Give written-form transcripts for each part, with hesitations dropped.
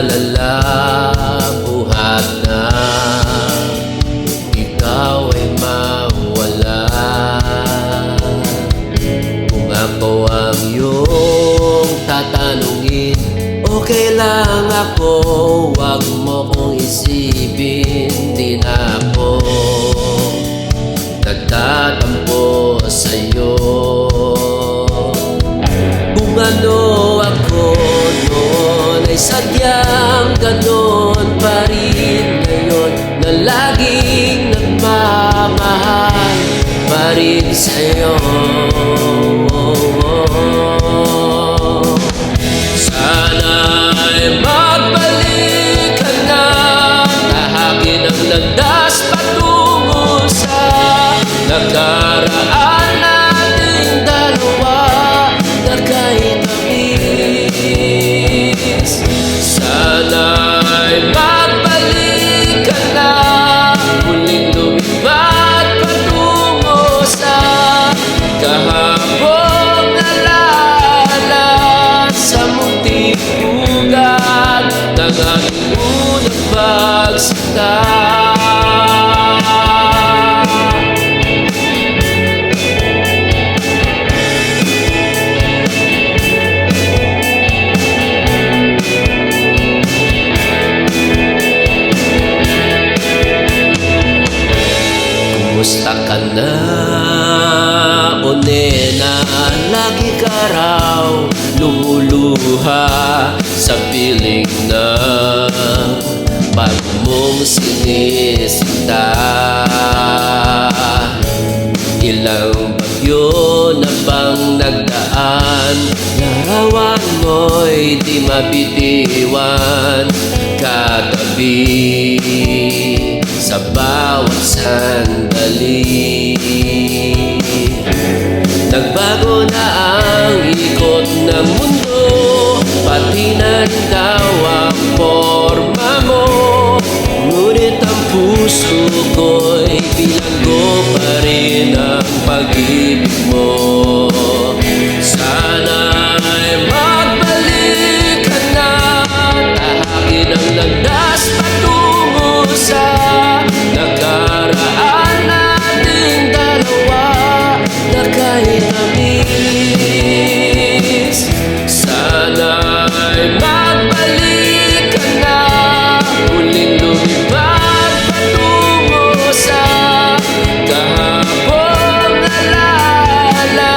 mag-alala, buhat na ikaw ay mawala. Kung ako ang iyong tatanungin, okay lang ako, wag mo kong isipin. Di na ako nagtatampo sa'yo. Kung ano ako noon ay sadyang ganon pa rin ngayon, na laging nagmamahal pa rin sa'yo. Sana'y magbalik ka na, tahakin ang landas patungo sa nakaraan nating dalawa na kahit tamis. Sana'y magbalik ka na, muling lumipat patungo sa kahapong alaala, sa munting ugat ng aking unang pagsakta. Kumusta ka na, o nena? Lagi ka raw lumuluha sa piling na pag mong sinisita. Ilang bagyo na bang nagdaan, larawan mo'y di mabitiwan, katabi sa bawat sandali. Nagbago na ang ikot ng mundo, pati na rin daw ang forma mo, ngunit ang puso ko'y bilanggo pa rin ang pag-ibig mo. Sana'y magbalik ka na, tahakin ang landas patungo sa nakaraan nating dalawa na kahit tamis. Sana'y magbalik ka na, muling lumipat patungo sa kahapong alaala,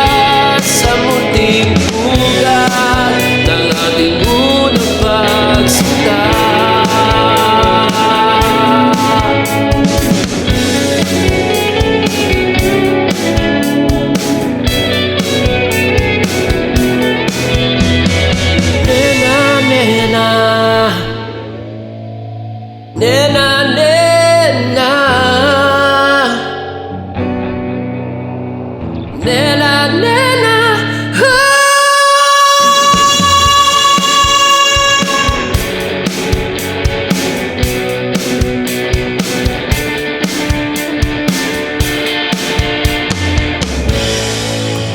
sa munting ugat ng ating unang pagsakta. Nena, nena, nena, nena,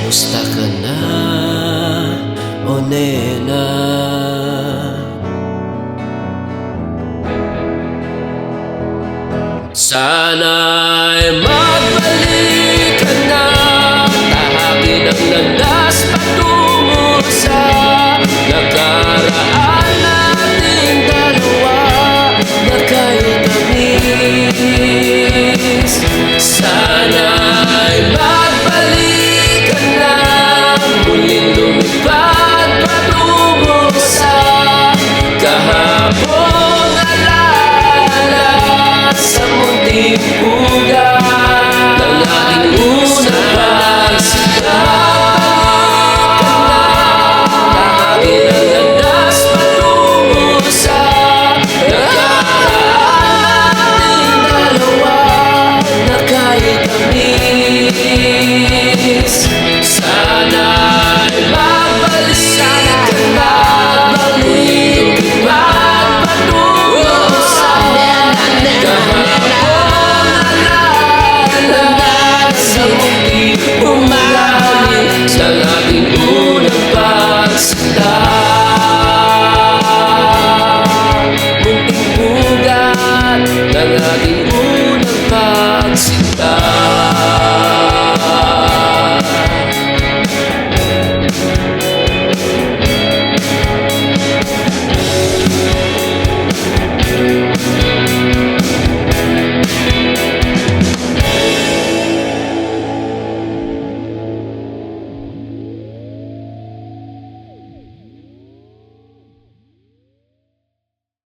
kumusta ka na, o nena? Sana'y magbalik ka na, tahakin ang landas